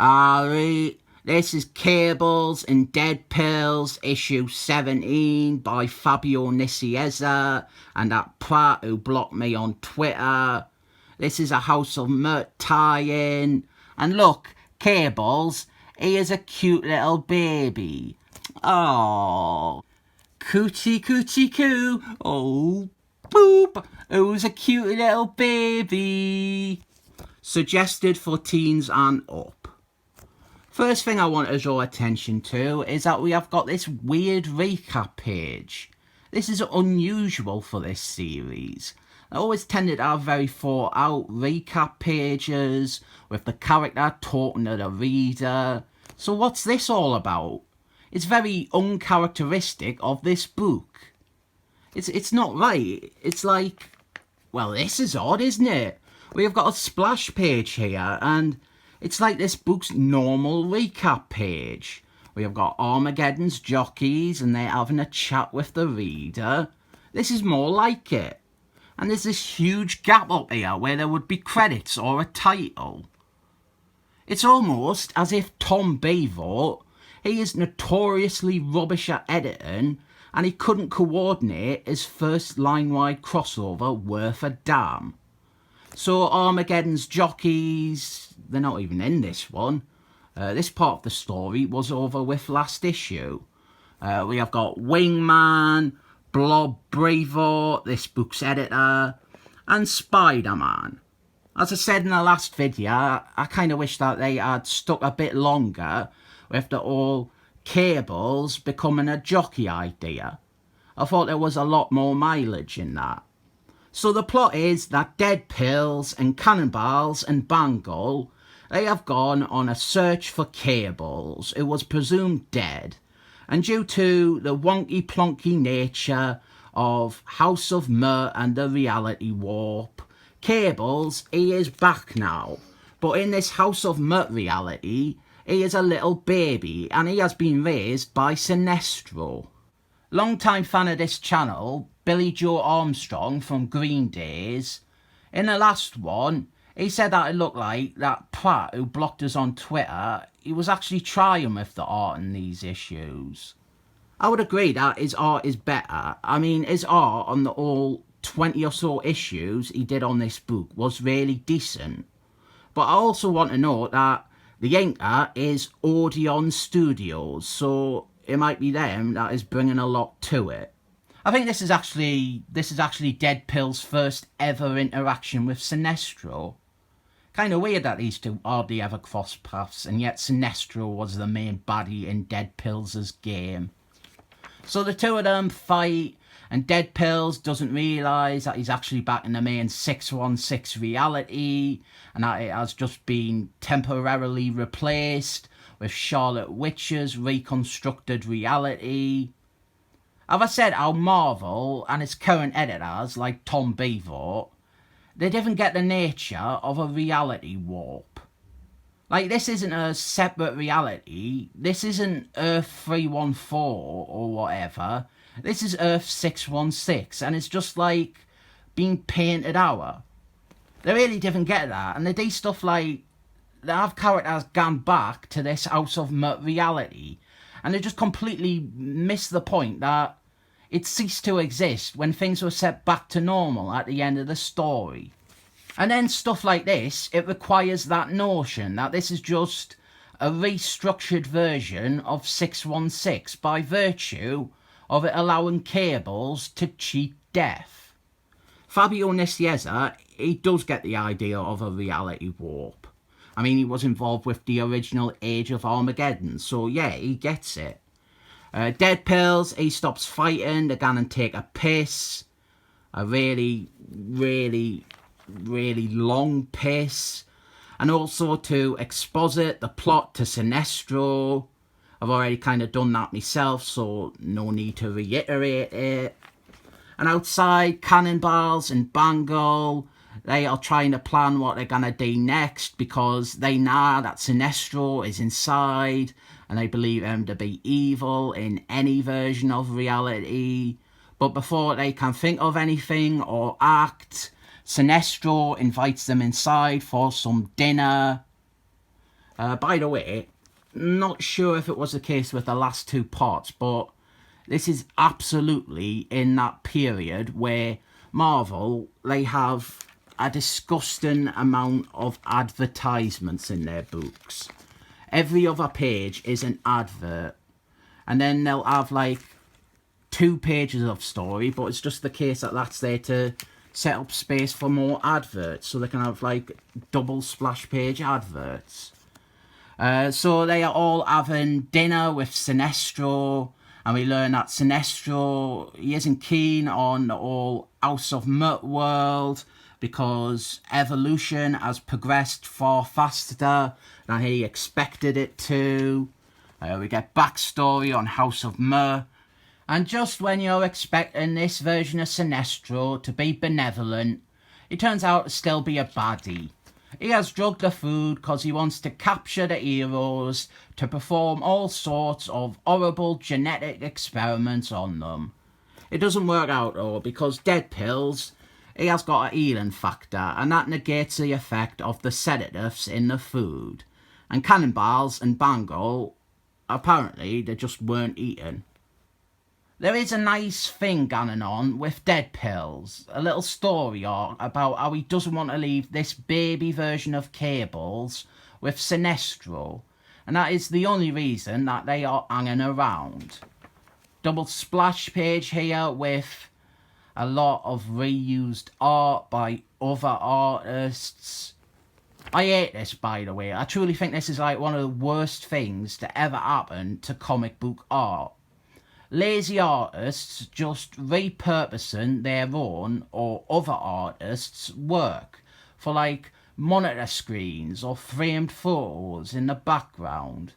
Alright, this is Cables and Dead Pills, issue 17 by Fabian Nicieza and that prat who blocked me on Twitter. This is a House of Mert tie-in. And look, Cables, he is a cute little baby. Oh, coochie coochie coo. Oh, boop. Who's a cute little baby? Suggested for teens and up. First thing I want to draw attention to is that we have got this weird recap page. This is unusual for this series. I always tended to have very thought out recap pages with the character talking to the reader. So what's this all about? It's very uncharacteristic of this book. It's not right. It's like, well, this is odd, isn't it? We have got a splash page here, and it's like this book's normal recap page. We have got Armageddon's jockeys, and they're having a chat with the reader. This is more like it. And there's this huge gap up here where there would be credits or a title. It's almost as if Tom Beevort, he is notoriously rubbish at editing, and he couldn't coordinate his first line-wide crossover worth a damn. So Armageddon's jockeys, they're not even in this one. This part of the story was over with last issue. We have got Wingman, Blob Brevoort, this book's editor, and Spider-Man. As I said in the last video, I kind of wish that they had stuck a bit longer with the whole Cables becoming a jockey idea. I thought there was a lot more mileage in that. So the plot is that Dead Pills and Cannonballs and Bangle, they have gone on a search for Cables, who was presumed dead. And due to the wonky plonky nature of House of Mert and the reality warp, Cables, he is back now. But in this House of Mert reality, he is a little baby and he has been raised by Sinestro. Long-time fan of this channel, Billy Joe Armstrong from Green Days, in the last one, he said that it looked like that prat who blocked us on Twitter, he was actually trying with the art in these issues. I would agree that his art is better. I mean, his art on the all 20 or so issues he did on this book was really decent. But I also want to note that the inker is Odeon Studios, so it might be them that is bringing a lot to it. I think this is actually Dead Pill's first ever interaction with Sinestro. Kind of weird that these two hardly ever cross paths, and yet Sinestro was the main baddie in Dead Pills' game. So the two of them fight, and Dead Pills doesn't realise that he's actually back in the main 616 reality, and that it has just been temporarily replaced with Charlotte Witcher's reconstructed reality. As I said, how Marvel and its current editors, like Tom Beevort, they didn't get the nature of a reality warp. Like, this isn't a separate reality. This isn't Earth 314 or whatever. This is Earth 616, and it's just like being painted out. They really didn't get that, and they do stuff like they have characters gone back to this House of Mert reality, and they just completely miss the point that it ceased to exist when things were set back to normal at the end of the story. And then stuff like this, it requires that notion that this is just a restructured version of 616 by virtue of it allowing Cables to cheat death. Fabian Nicieza, he does get the idea of a reality warp. I mean, he was involved with the original Age of Armageddon, so yeah, he gets it. Dead Pills, he stops fighting, they're gonna take a piss. A really, really, really long piss. And also to exposit the plot to Sinestro. I've already kind of done that myself, so no need to reiterate it. And outside, Cannonballs and Bangle, they are trying to plan what they're going to do next because they know that Sinestro is inside and they believe him to be evil in any version of reality. But before they can think of anything or act, Sinestro invites them inside for some dinner. By the way, not sure if it was the case with the last two parts, but this is absolutely in that period where Marvel, they have a disgusting amount of advertisements in their books. Every other page is an advert. And then they'll have like 2 pages of story, but it's just the case that that's there to set up space for more adverts. So they can have like double splash page adverts. So they are all having dinner with Sinestro. And we learn that Sinestro, he isn't keen on the whole House of Mutt world because evolution has progressed far faster than he expected it to. We get backstory on House of Mutt. And just when you're expecting this version of Sinestro to be benevolent, he turns out to still be a baddie. He has drugged the food because he wants to capture the heroes to perform all sorts of horrible genetic experiments on them. It doesn't work out though, because dead pills, he has got a healing factor, and that negates the effect of the sedatives in the food. And cannonballs and Bango, apparently they just weren't eaten. There is a nice thing going on with dead pills, a little story arc about how he doesn't want to leave this baby version of Cables with Sinestro, and that is the only reason that they are hanging around. Double splash page here with a lot of reused art by other artists. I hate this, by the way. I truly think this is like one of the worst things to ever happen to comic book art. Lazy artists just repurposing their own or other artists' work for like monitor screens or framed photos in the background.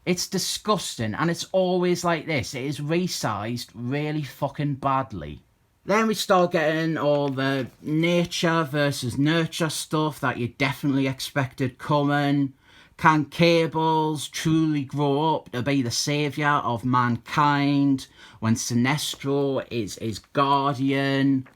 It's disgusting, and it's always like this. It is resized really fucking badly. Then we start getting all the nature versus nurture stuff that you definitely expected coming. Can Cables truly grow up to be the saviour of mankind when Sinestro is his guardian?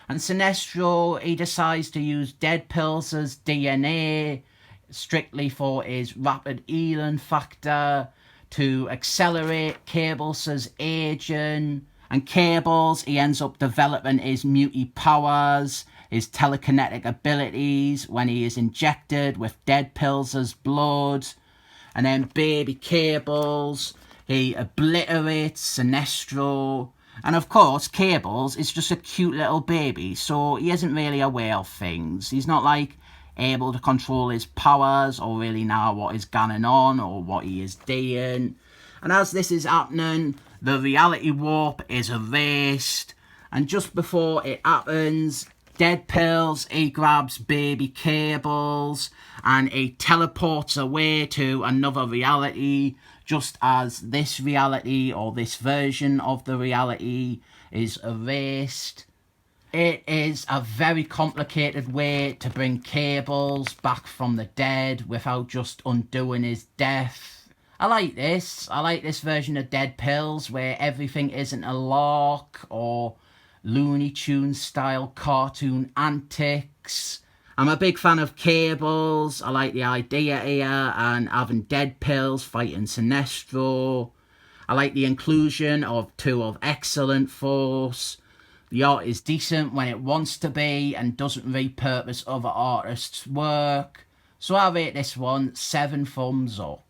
And Sinestro, he decides to use dead pills as DNA strictly for his rapid healing factor to accelerate Cables' aging. And Cables, he ends up developing his mutant powers, his telekinetic abilities when he is injected with dead pills as blood. And then baby Cables, he obliterates Sinestro. And of course, Cables is just a cute little baby, so he isn't really aware of things. He's not like able to control his powers or really know what is going on or what he is doing. And as this is happening, the reality warp is erased. And just before it happens, dead pills, he grabs baby Cables and he teleports away to another reality, just as this reality or this version of the reality is erased. It is a very complicated way to bring Cables back from the dead without just undoing his death. I like this version of Dead Pills where everything isn't a lark or Looney Tunes style cartoon antics. I'm a big fan of Cables. I like the idea here and having dead pills fighting Sinestro. I like the inclusion of 2 of excellent force. The art is decent when it wants to be and doesn't repurpose other artists' work. So I rate this one 7 thumbs up.